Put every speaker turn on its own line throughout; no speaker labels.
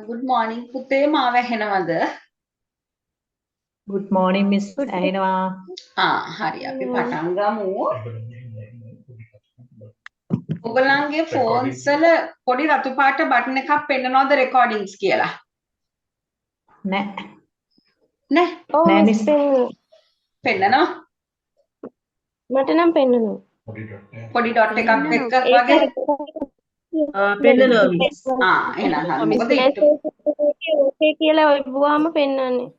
good morning පුතේ මාව ඇහෙනවද?
Good morning, Miss. ඇහෙනවා.
හරි අපි පටන් ගමු. ඔයගලන්ගේ ෆෝන්ස් වල පොඩි රතු පාට බටන් එකක් පෙන්නනවද රෙකෝඩින්ග්ස් කියලා?
නෑ.
නෑ.
නෑ මිස්.
පෙන්නනවා.
මට නම් පෙන්නනවා.
පොඩි ඩොට් එකක් එක්ක වගේ.
පෙන්නනවා මිස්.
එහෙනම් හරි. මොකද
ඕකේ කියලා ඔයගොල්ලෝම පෙන්නන්නේ.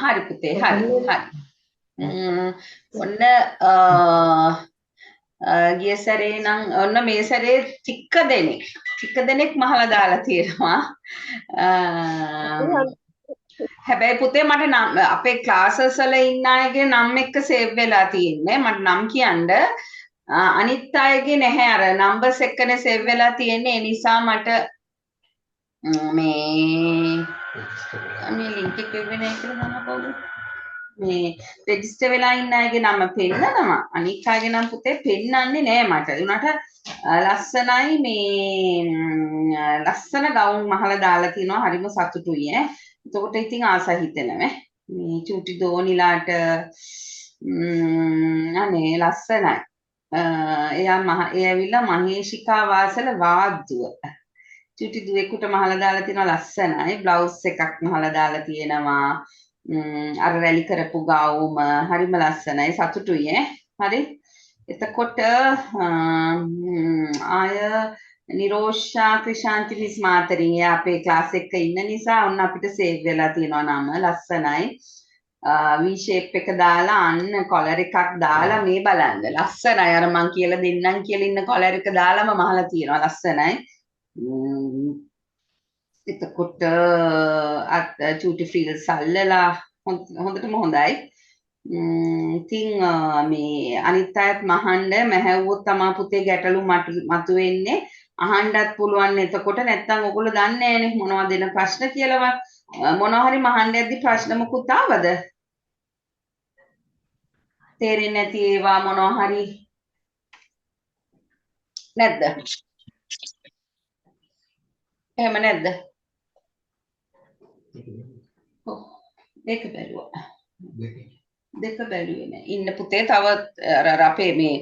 හරි පුතේ හරි. ඔන්න ගිය සැරේ නම් ඔන්න මේ සැරේ ටික දෙනෙක් මහලා දාලා තියෙනවා. හැබැයි පුතේ මට නම් අපේ ක්ලාසස් වල ඉන්න අයගේ නම් එක්ක සේව් වෙලා තියෙන්නේ. මට නම් කියන්න අනිත් අයගේ නැහැ අර නම්බර්ස් එක්කනේ සේව් වෙලා තියෙන්නේ. ඒ නිසා මට මේ ලින්ක් එක වෙන එක දාන්න මේ රෙජිස්ටර් වෙලා ඉන්න අයගේ නම පෙන්නනවා. අනිත් අයගේ නම් පුතේ පෙන්නන්නේ නෑ මට. ඒ උනට ලස්සනයි මේ ලස්සන ගවුම් මහලා දාලා තිනවා. හරිම සතුටුයි ඈ. එතකොට ඉතින් ආස හිතෙනවා. මේ චූටි දෝනිලාට අනේ ලස්සනයි. එයා ඇවිල්ලා මහේෂිකා වාසල වාද්දුව. චූටි දුවෙකුට මහලා දාලා තිනවා ලස්සනයි. බ්ලවුස් එකක් මහලා දාලා තියෙනවා. අර රැලි කරපු ගවුම හරිම ලස්සනයි සතුටුයි හරි එතකොට ආය නිරෝෂා ක්‍රිෂාන්ති මිස් මාතරින් අපේ ක්ලාස් එක ඉන්න නිසා ඔන්න අපිට සේව් වෙලා තියෙනවා නම ලස්සනයි V shape එක දාලා අන්න කොලර් එකක් දාලා මේ බලන්න ලස්සනයි අර මං කියලා දෙන්නම් කියලා ඉන්න කොලර් එක දාලාම මහලා තියෙනවා ලස්සනයි එතකොට චූටි ෆ්‍රීල්ස් අල්ලලා හොඳටම හොඳයි. ඉතින් මේ අනිත් අයත් මහන්න මැහැව්වොත් තමා පුතේ ගැටලු මතුවෙන්නේ. අහන්නත් පුළුවන් එතකොට නැත්තම් ඔයගොල්ලෝ දන්නේ නැහනේ මොනවද දෙන ප්‍රශ්න කියලාවත් මොනවා හරි මහන්න යද්දි ප්‍රශ්න මොකුත් ආවද? තේරෙන්නේ නැති ඒවා මොනවා හරි නැද්ද? එහෙම නැද්ද? දෙක බැලුවා. දෙක බැලුවේ නෑ. ඉන්න පුතේ තව අර අපේ මේ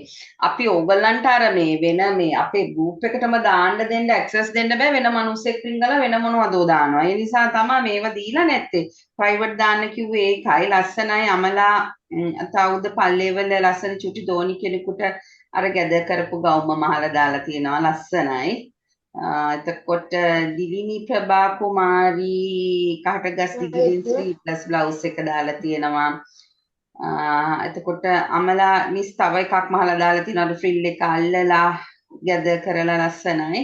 අපි ඕගලන්ට අර මේ වෙන මේ අපේ ගෲප් එකටම දාන්න දෙන්න ඇක්සස් දෙන්න බෑ වෙන මිනිස්සෙක් රින්ගලා වෙන මොනවදෝ දානවා. ඒ නිසා තමයි මේව දීලා නැත්තේ. ප්‍රයිවට් දාන්න කිව්වේ ඒකයි. ලස්සනයි අමලා තවුද පල්ලේවල ලස්සන චුටි දෝනි කෙනෙකුට අර ගැද කරපු ගවුම මහලා දාලා තියෙනවා ලස්සනයි. එතකොට දිලිනි ප්‍රභා කුමාරී කහටගස් දිගින් ස්ලීව්ලස් බ්ලවුස් එක දාලා තියෙනවා. එතකොට අමලා මිස් තව එකක් මහලා දාලා තියෙනවා ෆ්‍රිල් එක අල්ලලා ගැද කරලා ලස්සනයි.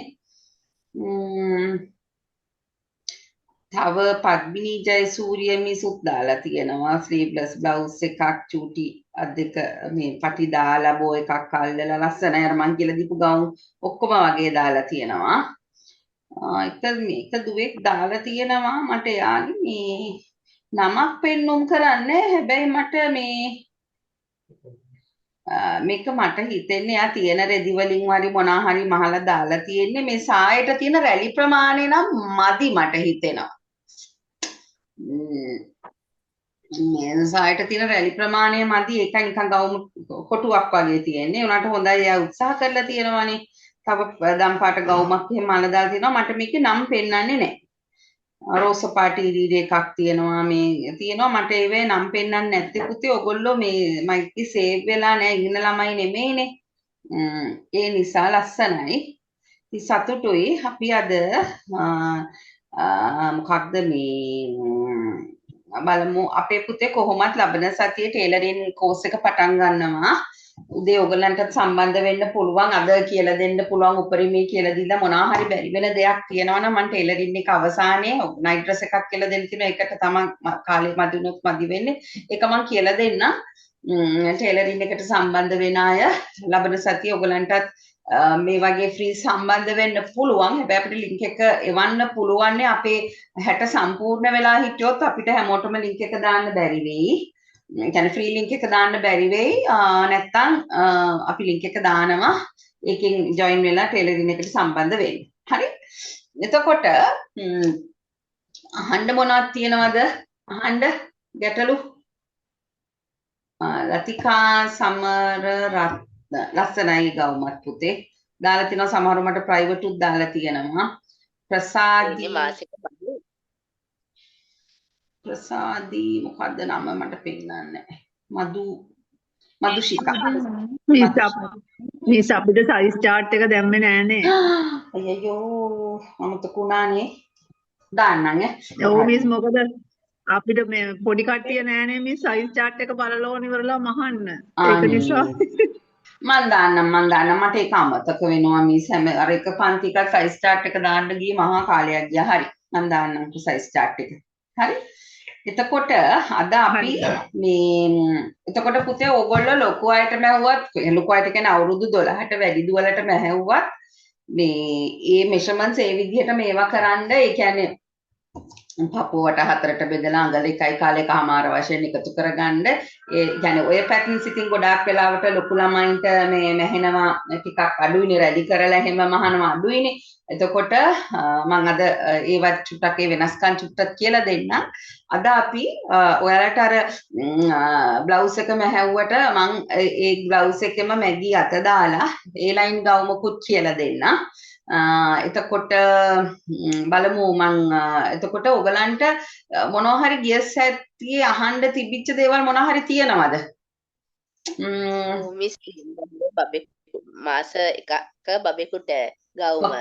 තව පද්මිනී ජයසූරිය මිසුත් දාලා තියෙනවා ස්ලීව්ලස් බ්ලවුස් එකක් චූටි අද්දක මේ පටි දාලා බෝ එකක් අල්ලලා ලස්සනයි අර මං කියලා දීපු ගවුම් ඔක්කොම වගේ දාලා තියෙනවා. එක දුවෙක් දාලා තියෙනවා මට යාගේ මේ නමක් පෙන්නුම් කරන්නේ හැබැයි මට මේක මට හිතෙන්නේ යා තියෙන රෙදි වලින් වරි මොනවා හරි මහලා දාලා තියෙන්නේ මේ සායට තියෙන රැලි ප්‍රමාණය නම් මදි මට හිතෙනවා. මේ සායට තියෙන රැලි ප්‍රමාණය මදි ඒකයි නිකන් ගවුම් කොටුවක් වගේ තියෙන්නේ. උනාට හොඳයි යා උත්සාහ කරලා තියෙනවානේ. තව දම් පාට ගවුමක් එහෙම මහලා දාලා තියෙනවා මට මේකේ නම් පෙන්වන්නේ නැහැ. රෝස පාට ඉරිරි එකක් තියෙනවා මේ තියෙනවා මට ඒවේ නම් පෙන්වන්නේ නැත්තේ පුතේ ඔයගොල්ලෝ මේ මයිකේ සේව් වෙලා නැහැ ඉන්න ළමයි නෙමෙයිනේ ඒ නිසා ලස්සනයි ඉතින් සතුටුයි අපි අද මොකක්ද මේ බලමු අපේ පුතේ කොහොමත් ලබන සතියේ ටේලරින් කෝස් එක පටන් ගන්නවා උදේ ඔයගලන්ටත් සම්බන්ධ වෙන්න පුළුවන් අද කියලා දෙන්න පුළුවන් උපරිමේ කියලා දීලා මොනවා හරි බැරි වෙන දෙයක් තියෙනවා නම් මම ටේලරින් එක අවසානයේ නයිට් ඩ්‍රෙස් එකක් කියලා දෙන්න තියෙනවා ඒකට තමයි කාලේ මදි වුණොත් මදි වෙන්නේ ඒක මම කියලා දෙන්නම් ටේලරින් එකට සම්බන්ධ වෙන අය ලබන සතියේ ඔයගලන්ටත් මේ වගේ ෆ්‍රී සම්බන්ධ වෙන්න පුළුවන් හැබැයි අපිට ලින්ක් එක එවන්න පුළුවන් අපේ 60 සම්පූර්ණ වෙලා හිටියොත් අපිට හැමෝටම ලින්ක් එක දාන්න බැරි වෙයි يعني ෆ්‍රී ලින්ක් එක දාන්න බැරි වෙයි නැත්තම් අපි ලින්ක් එක දානවා ඒකෙන් ජොයින් වෙලා ටේලරින් එකට සම්බන්ධ වෙන්න. හරි? එතකොට අහන්න මොනවද තියෙනවද? අහන්න ගැටලු ලතිකා සමර රත්න ලස්සනයි ගවුමත් පුතේ. දාලා තිනවා සමහරව මට ප්‍රයිවට් උත් දාලා තියෙනවා. ප්‍රසාදී ප්‍රසාදී මොකද්ද නම මට පෙන්නන්නේ මදුෂිකා
මිස් අපිට සයිස් chart එක දැම්මේ නෑනේ.
අයියෝ අමතකුණානේ දාන්නම්
ඔව් මිස් මොකද අපිට මේ පොඩි කට්ටිය නෑනේ මිස් සයිස් chart එක බලලා ඉවරලා මහන්න. ඒක නිසා
මන් දාන්නම් මට ඒක අමතක වෙනවා මිස් හැම අර එක පන්තික සයිස් chart එක දාන්න ගියේ මහා කාලයක් ගියා. හරි මන් දාන්නම් සයිස් chart එක. හරි එතකොට අද අපි මේ එතකොට පුතේ ඕගොල්ලෝ ලොකු අයට මැහුවත් ලොකු අයට කියන්නේ අවුරුදු 12ට වැඩි දුවලට මැහුවත් මේ මෙෂර්මන්ට්ස් ඒ විදිහට මේවා කරන්න ඒ කියන්නේ පපුවට හතරට බෙදලා අඟල එකයි කාලයකමාර වශයෙන් එකතු කරගන්න ඒ කියන්නේ ඔය පැටර්න්ස් ඉතින් ගොඩාක් වෙලාවට ලොකු ළමයින්ට මේ මැහෙනවා ටිකක් අඩුයිනේ රෙඩි කරලා එහෙම මහනවා අඩුයිනේ එතකොට මම අද ඒවත් චුට්ටක් ඒ වෙනස්කම් චුට්ටක් කියලා දෙන්නම් අද අපි ඔයාලට අර බ්ලවුස් එක මැහැව්වට මම ඒ බ්ලවුස් එකෙම මැගි අත දාලා ඒ ලයින් ගවුමකුත් කියලා දෙන්නම් එතකොට බලමු මං එතකොට ඔයගලන්ට මොනවා හරි ගියස් ඇත්තියේ අහන්න තිබිච්ච දේවල් මොනවා හරි තියෙනවද
මිස් බබේ මාස එකක බබෙකුට ගවුම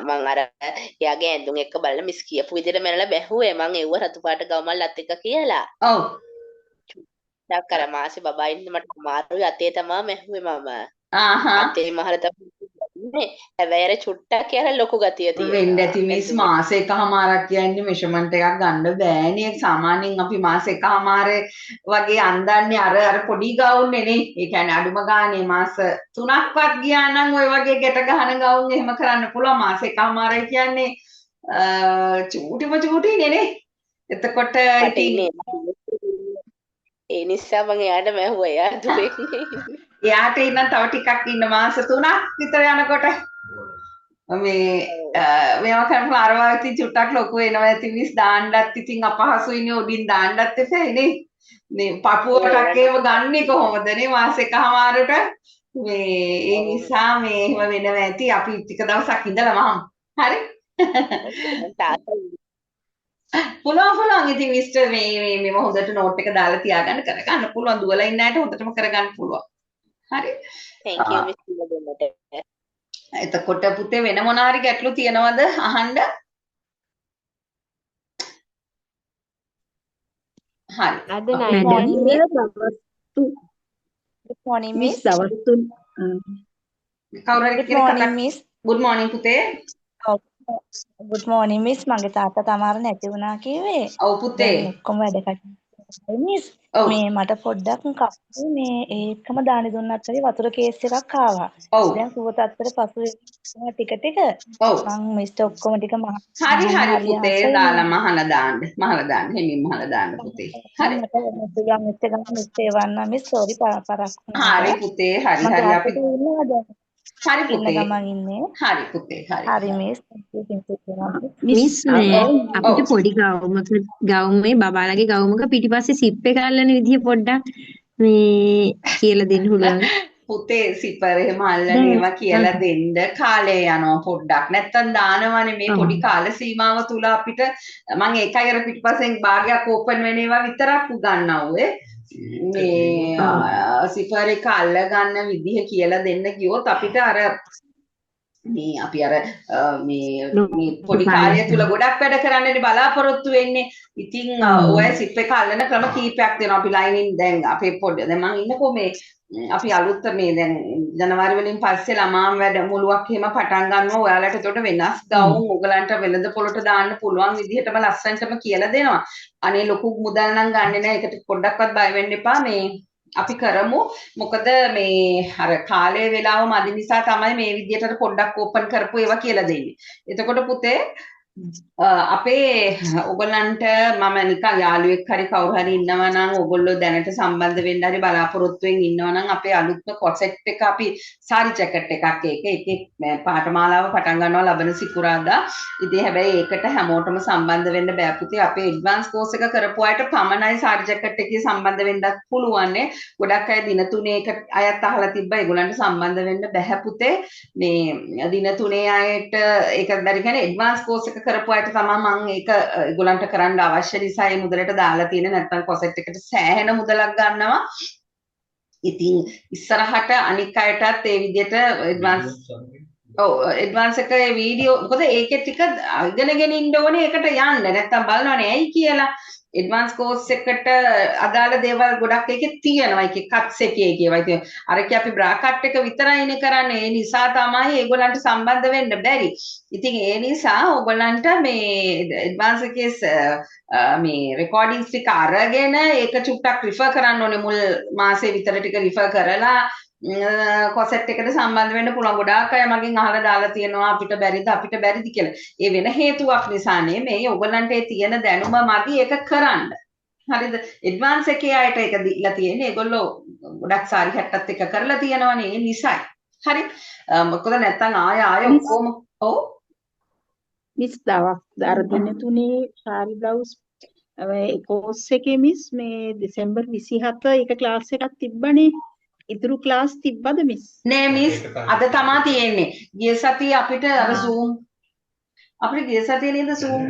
මං අර එයාගේ ඇඳුම් එක බලලා මිස් කියපු විදිහට මැනලා බැහුවේ මං එව්ව රතු පාට ගවුමක් ලත් එක කියලා
ඔව්
ඩක්කර මාසේ බබයින් මට අමාරුයි අතේ තමා මැහුවේ මම අතේ මහර තමයි හැබැයි අර චුට්ටක් කියලා ලොකු ගතිය තියෙනවා
වෙන්න ඇති මිස් මාසෙකමාරක් කියන්නේ මෙෂර්මන්ට් එකක් ගන්න බෑනේ සාමාන්‍යයෙන් අපි මාසෙකමාරේ වගේ අන්දන්නේ අර පොඩි ගවුන්නේ නේ ඒ කියන්නේ අඩුම ගානේ මාස 3ක්වත් ගියා නම් ওই වගේ ගැට ගහන ගවුන් එහෙම කරන්න පුළුවන් මාසෙකමාරයි කියන්නේ චූටිනේ නේ එතකොට ඉතින්
ඒ නිසා මම එයාට මැහුවා එයා දුරෙක්
එයාට ඉන්න තව ටිකක් ඉන්න මාස 3ක් විතර යනකොට මේවා කරලා අරවා ඉතින් චුට්ටක් ලොකු වෙනවා ඇති මිස් දාන්නත් ඉතින් අපහසුයිනේ උඩින් දාන්නත් එපෑනේ මේ පපුවටක් ඒව ගන්නෙ කොහොමද නේ මාසෙකමාරට මේ ඒ නිසා මේ එහෙම වෙනවා ඇති අපි ටික දවසක් ඉඳලා මහම් හරි පුළුවන් ඉතින් මිස්ටර් මේ හොඳට නෝට් එක දාලා තියාගන්න කරගන්න පුළුවන් දුවලා ඉන්න ඇයට හොඳටම කරගන්න පුළුවන් හරි
thank you මිස් දෙන්නට
එතකොට පුතේ වෙන මොන හරි ගැටලු තියෙනවද අහන්න හරි
අද නයි
good morning
මිස්
miss
දවස් තුන
කවුරු හරි
good
කියලා
morning
කතා
miss
good morning පුතේ
good morning miss මගේ තාත්තා තමාර නැති වුණා කිව්වේ
ඔව් පුතේ
දැන් ඔක්කොම වැඩ කටයුතු මිස්
ඔව්
මේ මට පොඩ්ඩක් කප්පේ මේ ඒකම දානි දුන්නත් හරි වතුර කේස් එකක් ආවා
ඔව්
දැන් සුව තත්තර පසු ටික ටික
ඔව්
මම මිස්ටර් ඔක්කොම ටික
හරි පුතේ දාලා මහලා දාන්න හෙමින් මහලා දාන්න පුතේ හරි
මිස්ටර් වන්න මිස් සෝරි පරක්
හරි පුතේ හරි අපි හරි පුතේ
ගමන් ඉන්නේ
හරි පුතේ
හරි මිස්
මිස් අපිට පොඩි ගවුමේ බබාලගේ ගවුමක පිටිපස්සේ සිප් එක අල්ලන විදිය පොඩ්ඩක් මේ කියලා දෙන්න පුළුවන්.
පුතේ සිපර් එහෙම අල්ලන ඒවා කියලා දෙන්න කාලය යනවා පොඩ්ඩක්. නැත්තම් දානවනේ මේ පොඩි කාල සීමාව තුල අපිට මම ඒකයි අර පිටිපස්සෙන් භාගයක් ඕපන් වෙන ඒවා විතරක් උගන්වුවේ. මේ සිපර් එක අල්ල ගන්න විදිහ කියලා දෙන්න ගියොත් අපිට අර මේ අපි අර මේ පොඩි කාලය තුල ගොඩක් වැඩ කරන්නනේ බලාපොරොත්තු වෙන්නේ. ඉතින් ඔය සිප් එක අල්ලන ක්‍රම කීපයක් තියෙනවා. අපි ලයිනින් දැන් අපේ පොඩි දැන් මම ඉන්නකෝ මේ අපි අලුත් මේ දැන් ජනවාරි වලින් පස්සේ ළමාම් වැඩමුළුවක් එහෙම පටන් ගන්නවා. ඔයාලට ඒකට වෙනස් ගවුම් ඔයගලන්ට වෙළඳ පොළට දාන්න පුළුවන් විදිහටම ලස්සනටම කියලා දෙනවා. අනේ ලොකු මුදල් නම් ගන්නෙ නැහැ. ඒකට පොඩ්ඩක්වත් බය වෙන්න එපා. මේ අපි කරමු මොකද මේ අර කාලේ වෙලාව මදි නිසා තමයි මේ විදිහට පොඩ්ඩක් ඕපන් කරපු ඒවා කියලා දෙන්නේ. එතකොට පුතේ අපේ ඔයගලන්ට මම නිකන් යාළුවෙක් හරි කවුරු හරි ඉන්නවා නම් ඔයගොල්ලෝ දැනට සම්බන්ධ වෙන්න හරි බලාපොරොත්තුෙන් ඉන්නවා නම් අපේ අලුත්ම කොසෙට් එක අපි සාරි ජැකට් එකක් ඒකේ පාඨමාලාව පටන් ගන්නවා ලබන සිකුරාදා. ඉතින් හැබැයි ඒකට හැමෝටම සම්බන්ධ වෙන්න බෑ පුතේ. අපේ ඇඩ්වාන්ස් කෝස් එක කරපු අයට පමණයි සාරි ජැකට් එකේ සම්බන්ධ වෙන්නත් පුළුවන්. ගොඩක් අය දින 3 අයත් අහලා තිබ්බා ඒගොල්ලන්ට සම්බන්ධ වෙන්න බෑ පුතේ. මේ දින 3 අයට ඒක බැරි කියන්නේ ඇඩ්වාන්ස් කෝස් එක කරපු අයට තමයි මම ඒක ඒගොල්ලන්ට කරන්න අවශ්‍ය නිසා ඒ මුදලට දාලා තියෙන නැත්නම් කොසෙට් එකට සෑහෙන මුදලක් ගන්නවා. ඉතින් ඉස්සරහට අනික් අයටත් ඒ විදිහට ඇඩ්වාන්ස් එක වීඩියෝ මොකද ඒකේ ටික ඉගෙනගෙන ඉන්න ඕනේ ඒකට යන්න නැත්නම් බලනවනේ ඇයි කියලා ඇඩ්වාන්ස් කෝස් එකට අදාළ දේවල් ගොඩක් ඒකේ තියෙනවා ඒකේ කට්ස් එකේ ඒවා ඉතින් අරකේ අපි බ්‍රා කට් එක විතරයිනේ කරන්නේ ඒ නිසා තමයි ඒගොල්ලන්ට සම්බන්ධ වෙන්න බැරි. ඉතින් ඒ නිසා ඕගොල්ලන්ට මේ ඇඩ්වාන්ස් එකේ මේ රෙකෝඩින්ග්ස් ටික අරගෙන ඒක චුට්ටක් රිෆර් කරන්න ඕනේ මුල් මාසේ විතර ටික රිෆර් කරලා කොසෙට් එකට සම්බන්ධ වෙන්න පුළුවන්. ගොඩාක් අය මගෙන් අහලා දාලා තියෙනවා අපිට බැරිද කියලා. ඒ වෙන හේතුවක් නිසා නෙමෙයි. ඔයගොල්ලන්ට ඒ තියෙන දැනුම මදි ඒක කරන්න. හරිද? ඇඩ්වාන්ස් එකේ අයට ඒක දීලා තියෙන්නේ. ඒගොල්ලෝ ගොඩක් සාරි හැට්ටත් එක කරලා තියෙනවනේ. ඒ නිසායි. හරි. මොකද නැත්තම් ආය ඔක්කොම ඔව්
මිස් දවස් අර දින 3 සාරි බ්ලවුස් කෝස් එකේ මිස් මේ දෙසැම්බර් 27 එක ක්ලාස් එකක් තිබ්බනේ. ඉතුරු ක්ලාස් තිබ්බද මිස්?
නෑ මිස් අද තමා තියෙන්නේ. ගිය සතියේ අපිට අර Zoom අපිට ගිය සතියේ නේද Zoom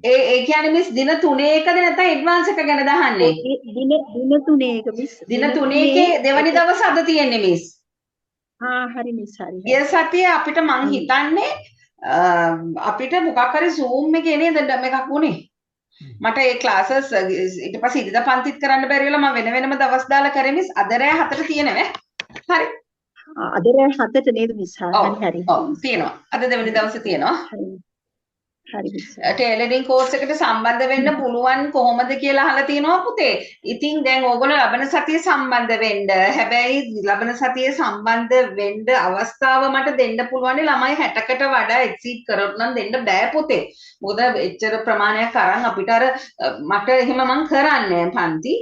ඒ කියන්නේ මිස් දින 3 එකද නැත්නම් ඇඩ්වාන්ස් එක ගැන දහන්නේ?
දින 3 එක මිස්.
දින 3 එකේ දෙවනි දවස් අද තියෙන්නේ මිස්.
හරි මිස් හරි.
ගිය සතියේ අපිට මං හිතන්නේ අපිට මොකක් හරි Zoom එකේ නේද එකක් වුණේ. මට ඒ ක්ලාසස් ඊට පස්සේ ඉරිදා පන්තිත් කරන්න බැරි වෙලා මම වෙන වෙනම දවස් දාලා කරේ මිස් අද රෑ 4ට තියෙනවද? හරි.
අද රෑ 7ට නේද මිස්? හරි.
ඔව් තියෙනවා. අද දෙවෙනි දවසේ තියෙනවා.
හරි මිස්.
ටේලරින් කෝස් එකට සම්බන්ධ වෙන්න පුළුවන් කොහොමද කියලා අහලා තියෙනවා පුතේ. ඉතින් දැන් ඕගොල්ලෝ ලබන සතියේ සම්බන්ධ වෙන්න. හැබැයි ලබන සතියේ සම්බන්ධ වෙන්න අවස්ථාව මට දෙන්න පුළුවන් ළමයි 60කට වඩා එක්සීඩ් කරොත් නම් දෙන්න බෑ පුතේ. මොකද එච්චර ප්‍රමාණයක් අරන් අපිට අර මට එහෙම මං කරන්නේ පන්ති.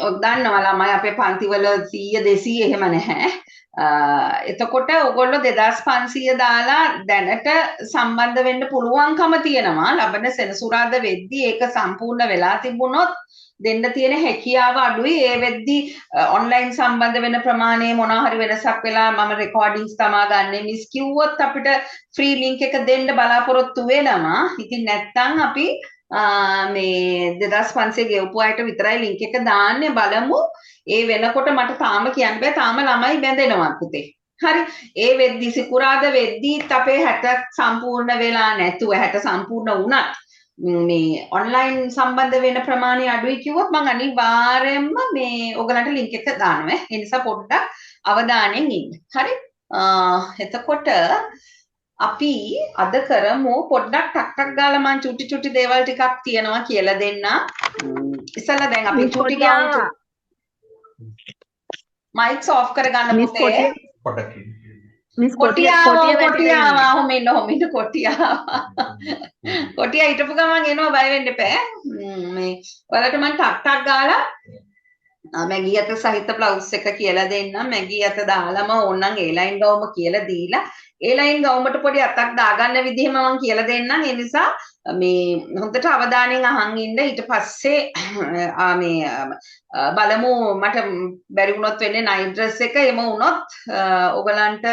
ඔක් දන්නවා ළමයි අපේ පන්තිවල 100 200 එහෙම නැහැ. එතකොට ඔයගොල්ලෝ 2500 දාලා දැනට සම්බන්ධ වෙන්න පුළුවන්කම තියෙනවා. ලබන සෙනසුරාදා වෙද්දී ඒක සම්පූර්ණ වෙලා තිබුණොත් දෙන්න තියෙන හැකියාව අඩුයි. ඒ වෙද්දී ඔන්ලයින් සම්බන්ධ වෙන ප්‍රමාණය මොනවා හරි වෙනසක් වෙලා මම රෙකෝඩින්ග්ස් තමා ගන්නෙ මිස් කිව්වොත් අපිට ෆ්‍රී ලින්ක් එක දෙන්න බලාපොරොත්තු වෙනවා. ඉතින් නැත්තම් අපි මේ 2500 ගෙවපු අයට විතරයි ලින්ක් එක දාන්නේ බලමු. ඒ වෙනකොට මට තාම කියන්න බෑ. තාම ළමයි බැඳෙනවා පුතේ. හරි. ඒ වෙද්දි සිකුරාදා වෙද්දිත් අපේ 60 සම්පූර්ණ වෙලා නැතුව 60 සම්පූර්ණ වුණත් මේ ඔන්ලයින් සම්බන්ධ වෙන ප්‍රමාණය අඩුයි කිව්වොත් මම අනිවාර්යයෙන්ම මේ ඔයගලන්ට ලින්ක් එක දානවා. ඒ නිසා පොඩ්ඩක් අවධානයෙන් ඉන්න. හරි. එතකොට අපි අද කරමු පොඩ්ඩක් ටක් ගාලා මං චුටි දේවල් ටිකක් තියෙනවා කියලා දෙන්න. ඉස්සෙල්ලා දැන් අපි චුටි ගාමු. මයික්ස් ඔෆ් කරගන්න පුතේ.
මිස්
කොටියා හොමින්න කොටියා හිටපු ගමන් එනවා බය වෙන්න එපා. මේ ඔයාලට මම ටක් ගාලා මැගී අත සහිත බ්ලවුස් එක කියලා දෙන්නම්. මැගී අත දාලම ඕනනම් ඒ ලයින් ගවුම කියලා දීලා ඒ ලයින් ගවුමට පොඩි අතක් දාගන්න විදිහම මම කියලා දෙන්නම්. ඒ නිසා මේ හොඳට අවධානයෙන් අහන් ඉන්න. ඊට පස්සේ මේ බලමු මට බැරි වුණොත් වෙන්නේ නයිට් ඩ්‍රෙස් එක. එම වුණොත් ඔයගලන්ට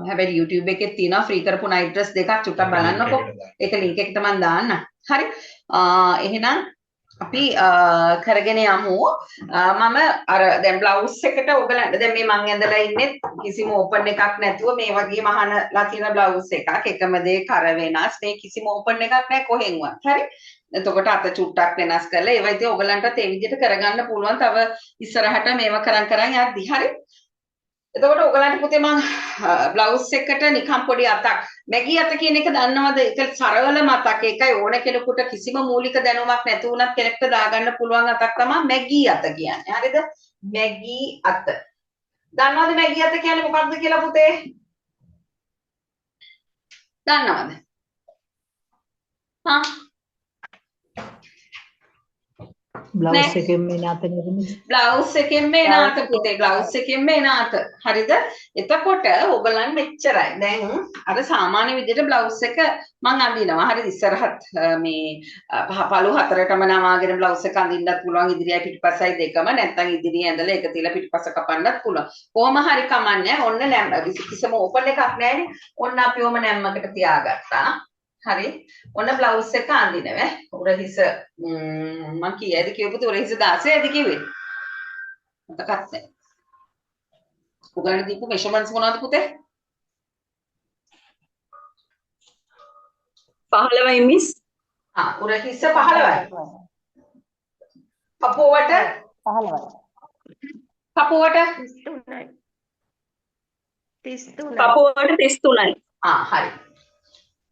හැබැයි YouTube එකේ තියෙනවා ෆ්‍රී කරපු නයිට් ඩ්‍රෙස් දෙකක් චුට්ටක් බලන්නකෝ. ඒක ලින්ක් එකට මම දාන්න. හරි. එහෙනම් අපි කරගෙන යමු. මම අර දැන් බ්ලවුස් එකට ඔයගලන්ට දැන් මේ මං ඇඳලා ඉන්නේ කිසිම ඕපන් එකක් නැතුව මේ වගේ මහනලා තියෙන බ්ලවුස් එකක්. එකම දේ කර වෙනස්. මේ කිසිම ඕපන් එකක් නැහැ කොහෙන්වත්. හරි. එතකොට අත චුට්ටක් වෙනස් කරලා ඒවා ඉතින් ඔයගලන්ටත් ඒ විදිහට කරගන්න පුළුවන්. තව ඉස්සරහට මේවා කරන් යද්දි. හරි. එතකොට ඔයගලන්ට පුතේ මම බ්ලවුස් එකට නිකම් පොඩි අතක් මැගී අත කියන එක දන්නවද? ඒක සරල මතක්. ඒකයි ඕන කෙනෙකුට කිසිම මූලික දැනුමක් නැති වුණත් කෙනෙක්ට දාගන්න පුළුවන් අතක් තමයි මැගී අත කියන්නේ. හරිද? මැගී අත. දන්නවද මැගී අත කියන්නේ මොකක්ද කියලා පුතේ? දන්නවද? හා
බ්ලවුස් එකෙන් මේ නාත නෙවෙයි.
බ්ලවුස් එකෙන් මේ නාත පුතේ බ්ලවුස් එකෙන් මේ නාත. හරිද? එතකොට ඔයගලන් මෙච්චරයි. දැන් අර සාමාන්‍ය විදිහට බ්ලවුස් එක මං අඳිනවා. හරිද? ඉස්සරහත් මේ පළු හතරටම නමාගෙන බ්ලවුස් එක අඳින්නත් පුළුවන්. ඉදිරියයි පිටිපස්සයි දෙකම. නැත්නම් ඉදිරිය ඇඳලා එක තියලා පිටිපස්ස කපන්නත් පුළුවන්. කොහොම හරි කමන්නේ. ඔන්න නැම් කිසිම ඕපන් එකක් නැහැනේ. ඔන්න අපි ඔම නැම්මකට තියාගත්තා. හරි ඔන්න බ්ලවුස් එක අඳිනවා උරහිස මම කීයද කියපුවද උරහිස 16ද කිව්වේ මතකත් නැහැ උගලට දීපු මෙෂර්මන්ට්ස් මොනවද පුතේ
15යි මිස්
උරහිස 15යි කපුවට
15යි
කපුවට
33යි
හරි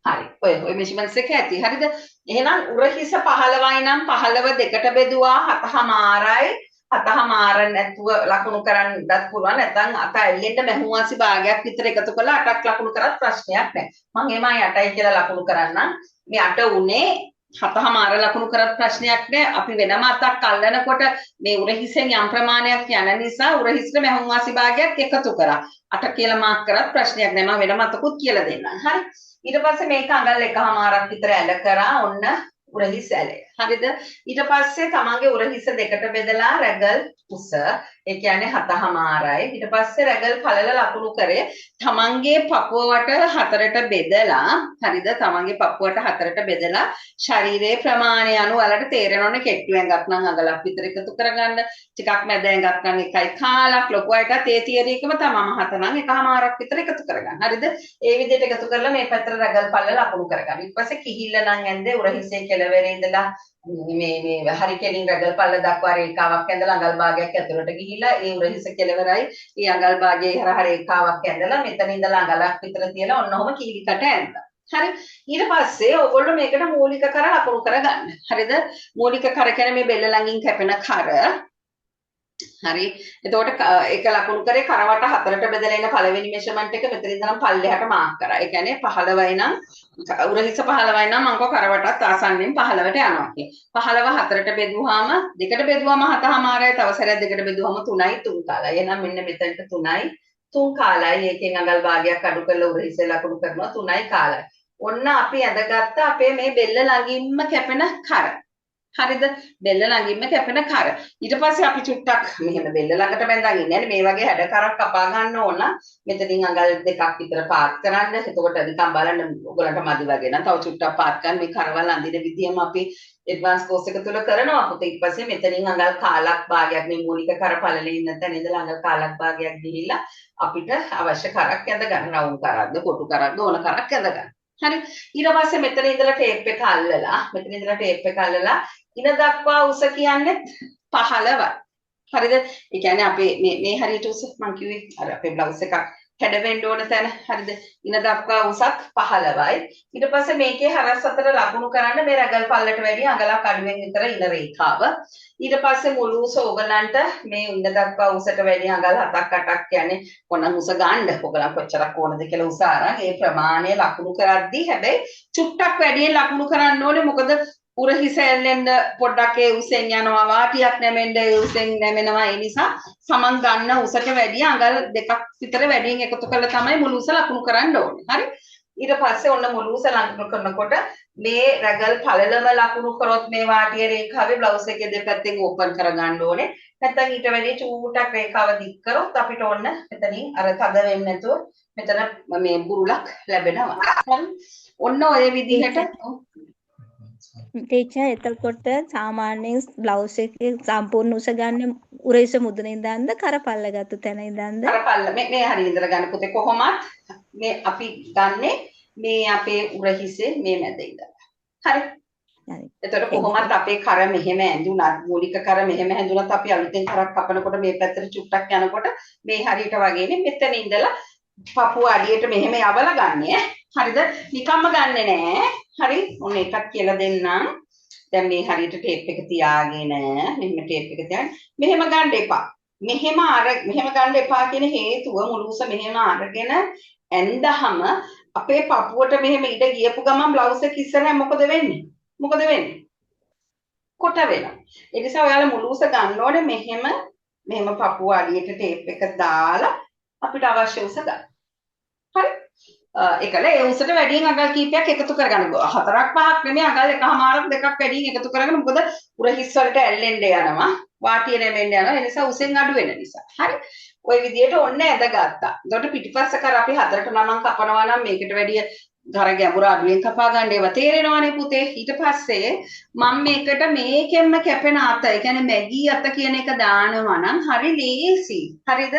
හරි ඔය මෙෂර්මන්ට්ස් එක ඇති හරිද එහෙනම් උරහිස 15යි නම් 15 දෙකට බෙදුවා 7මාරයි 7මාර නැතුව ලකුණු කරන්නත් පුළුවන් නැත්නම් අත ඇල්ලෙන්න මහුවාසි භාගයක් විතර එකතු කරලා 8ක් ලකුණු කරත් ප්‍රශ්නයක් නැහැ මම එමයි 8යි කියලා ලකුණු කරන්නම් මේ 8 උනේ 7මාර ලකුණු කරත් ප්‍රශ්නයක් නැහැ අපි වෙනම අතක් අල්ලනකොට මේ උරහිසෙන් යම් ප්‍රමාණයක් යන නිසා උරහිසට මහුවාසි භාගයක් එකතු කරා 8 කියලා මාක් කරත් ප්‍රශ්නයක් නැහැ මම වෙනම අතකුත් කියලා දෙන්නම් හරි ඊට පස්සේ මේක අඟල් එකමාරක් විතර ඇල කරා ඔන්න උරහිස ඇලය. හරිද? ඊට පස්සේ තමන්ගේ උරහිස දෙකට බෙදලා රැගල් උස ඒ කියන්නේ 7මාරයි. ඊට පස්සේ රැගල් පළල ලකුණු කරේ තමන්ගේ පපුවට 4ට බෙදලා හරිද? තමන්ගේ පපුවට 4ට බෙදලා ශරීරයේ ප්‍රමාණය අනුව වලට තේරෙනවනේ කෙට්ටු ඇඟක් නම් අඟලක් විතර එකතු කරගන්න. ටිකක් මැද ඇඟක් නම් 1.5 ලොකු අයටත් ඒ තියරි එකම තමම 7 නම් 1මාරක් විතර එකතු කරගන්න. හරිද? ඒ විදිහට එකතු කරලා මේ පැත්තට රැගල් පළල ලකුණු කරගන්න. ඊට පස්සේ කිහිල්ල නම් ඇඳේ උරහිසේ කෙළවරේ ඉඳලා මේ හරි කෙලින් රැගල් පල්ල දක්වා රේඛාවක් ඇඳලා අඟල් භාගයක් ඇතුළට ගිහිලා ඒ උරහිස කෙළවරයි ඒ අඟල් භාගයේ හරහා රේඛාවක් ඇඳලා මෙතන ඉඳලා අඟලක් විතර තියලා ඔන්න ඔහම කීලිකට ඇඳලා. හරි ඊට පස්සේ ඔයගොල්ලෝ මේකට මූලික කර ලකුණු කරගන්න. හරිද? මූලික කර කියන්නේ මේ බෙල්ල ළඟින් කැපෙන කර. හරි එතකොට ඒක ලකුණු කරේ කරවට 4ට බෙදලා එන පළවෙනි මෙෂර්මන්ට් එක මෙතන ඉඳන් පල්ලෙහාට මාක් කරා. ඒ කියන්නේ 15යි නම් උරහිස 15යි නම් මම කරවටත් ආසන්නෙන් 15ට යනවා කිය. 15 4ට බෙදුවාම දෙකට බෙදුවාම 7මාරයි තව සැරයක් දෙකට බෙදුවාම 3යි 3 කාලයි. එහෙනම් මෙන්න මෙතනට 3යි 3 කාලයි. ඒකෙන් අඟල් භාගයක් අඩු කරලා උරහිස ලකුණු කරනවා 3යි කාලයි. ඔන්න අපි ඇඳගත්ත අපේ මේ බෙල්ල ළඟින්ම කැපෙන කර. හරිද බෙල්ල ළඟින්ම කැපෙන කර ඊට පස්සේ අපි චුට්ටක් මෙහෙම බෙල්ල ළඟට බැඳන් ඉන්නේ නේ මේ වගේ හැඩ කරක් කපා ගන්න ඕන මෙතනින් අඟල් දෙකක් විතර පාත් කරන්න එතකොට නිකන් බලන්න ඔයගලන්ට මදි වගේ නම් තව චුට්ටක් පාත් කරන්න මේ කරවල් අඳින විදියම අපි ඇඩ්වාන්ස් කෝස් එක තුල කරනවා පුතේ ඊට පස්සේ මෙතනින් අඟල් කාලක් භාගයක් මේ මූලික කර පළලේ ඉන්න තැන ඉඳලා අඟල් කාලක් භාගයක් ගිහිල්ලා අපිට අවශ්‍ය කරක් ඇඳ ගන්න රවුම් කරක්ද කොටු කරක්ද ඕන කරක් ඇඳ ගන්න හරි ඊට පස්සේ මෙතන ඉඳලා ටේප් එක අල්ලලා මෙතන ඉඳලා ටේප් එක අල්ලලා ඉන දක්වා උස කියන්නේ 15යි. හරිද? ඒ කියන්නේ අපේ මේ හරියට උස මම කිව්වේ අර අපේ බ්ලවුස් එකක් හැඩවෙන්න ඕන තැන. හරිද? ඉන දක්වා උසක් 15යි. ඊට පස්සේ මේකේ හරස් අතර ලකුණු කරන්න මේ රැගල් පල්ලට වැඩි අඟලක් අඩුවෙන් විතර ඉන රේඛාව. ඊට පස්සේ මුළු උස ඕගලන්ට මේ ඉන දක්වා උසට වැඩි අඟල් 7ක් 8ක් කියන්නේ කොනන් උස ගන්න. ඕගලන් කොච්චරක් ඕනද කියලා උස අරන් ඒ ප්‍රමාණය ලකුණු කරද්දී හැබැයි චුට්ටක් වැඩියෙන් ලකුණු කරන්න ඕනේ මොකද උරහිස ඇල්ලෙන්න පොඩ්ඩක් ඒ උසෙන් යනවා වාටියක් නැමෙන්න ඒ උසෙන් නැමෙනවා ඒ නිසා සමන් ගන්න උසට වැඩි අඟල් දෙකක් විතර වැඩියෙන් එකතු කරලා තමයි මුළු උස ලකුණු කරන්න ඕනේ. හරි? ඊට පස්සේ ඔන්න මුළු උස ලකුණු කරනකොට මේ රැගල් පළලම ලකුණු කරොත් මේ වාටිය රේඛාවේ බ්ලවුස් එකේ දෙපැත්තෙන් ඕපන් කරගන්න ඕනේ. නැත්නම් ඊට වැඩි චූටක් රේඛාව දික් කරොත් අපිට ඔන්න මෙතනින් අර තද වෙන්නේ නැතුව මෙතන මේ බුරුලක් ලැබෙනවා. හරි? ඔන්න ඔය විදිහට
ටීචර් එතකොට සාමාන්‍යයෙන් බ්ලවුස් එකේ සම්පූර්ණ උස ගන්න උරහිස මුදුනේ ඉඳන්ද කරපල්ල ගත්ත තැන ඉඳන්ද
කරපල්ල මේ හරිය ඉඳලා ගන්න පුතේ කොහොමත් මේ අපි ගන්නෙ මේ අපේ උරහිසේ මේ මැද ඉඳලා හරි එතකොට කොහොමත් අපේ කර මෙහෙම ඇඳුනත් මූලික කර මෙහෙම ඇඳුනත් අපි අලුතෙන් කරක් කපනකොට මේ පැත්තට චුට්ටක් යනකොට මේ හරියට වගේනේ මෙතන ඉඳලා පපුව අඩියට මෙහෙම යවලා ගන්න හරිද නිකම්ම ගන්නෙ නෑ හරි ඔන්න එකක් කියලා දෙන්නම් දැන් මේ හරියට ටේප් එක තියාගෙන මෙහෙම ටේප් එක තියාගෙන මෙහෙම ගන්න එපා මෙහෙම ගන්න එපා කියන හේතුව මුළු උස මෙහෙම අරගෙන ඇඳහම අපේ පපුවට මෙහෙම ඉඩ ගියපු ගමන් බ්ලවුස් එක ඉස්සරහ මොකද වෙන්නේ? කොට වෙනවා. ඒ නිසා ඔයාලා මුළු උස ගන්න ඕනේ මෙහෙම පපුව අඩියට ටේප් එක දාලා අපිට අවශ්‍ය උස ගන්න. හරි? ඒකල ඒ උසට වැඩියෙන් අගල් කීපයක් එකතු කරගන්න. 4ක් 5ක් නෙමෙයි අගල් එකමාරක් දෙකක් වැඩියෙන් එකතු කරගෙන මොකද උර හිස් වලට ඇල්ලෙන්න යනවා. වාටිය නැමෙන්න යනවා. ඒ නිසා උසෙන් අඩු වෙන නිසා. හරි? ওই විදියට ඔන්න ඇදගත්තා. එතකොට පිටිපස්ස කර අපි 4ට 9ක් කපනවා නම් මේකට වැඩිය ගර ගැඹුර අඩුවෙන් කපා ගන්න ඒවා තේරෙනවනේ පුතේ. ඊට පස්සේ මම මේකට මේකෙන්ම කැපෙන අත, ඒ කියන්නේ මැගී අත කියන එක දානවා නම් හරි ලේසි. හරිද?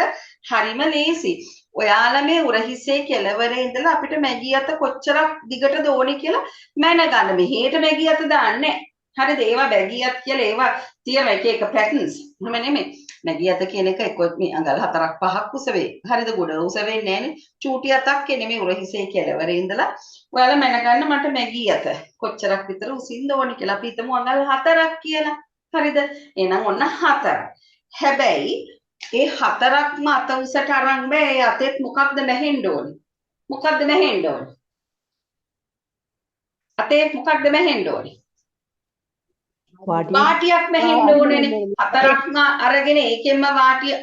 හරිම ලේසි. ඔයාලා මේ උරහිසේ කෙලවරේ ඉඳලා අපිට මැගී අත කොච්චරක් දිගටද ඕනේ කියලා මැනගන්න. මෙහෙට මැගී අත දාන්නේ නැහැ. හරිද? ඒවා බැගී අත කියලා ඒවා තියෙන එක පැටර්න්ස්. එහෙම නෙමෙයි. මැගී අත කියන එක එක්ක මේ අඟල් 4ක් 5ක් උස වේ. හරිද? ගොඩ උස වෙන්නේ නැහනේ. චූටි අතක් නෙමෙයි උරහිසේ කෙලවරේ ඉඳලා ඔයාලා මැනගන්න මට මැගී අත කොච්චරක් විතර උසින්ද ඕනේ කියලා. අපි හිතමු අඟල් 4ක් කියලා. හරිද? එහෙනම් ඔන්න 4. හැබැයි ඒ 4ක්ම අත උසට අරන් බෑ. ඒ අතෙත් මොකක්ද නැහෙන්න ඕනේ? අතේ මොකක්ද නැහෙන්න ඕනේ? වාටියක් නැහෙන්න ඕනේනේ. 4ක්ම අරගෙන ඒකෙන්ම වාටිය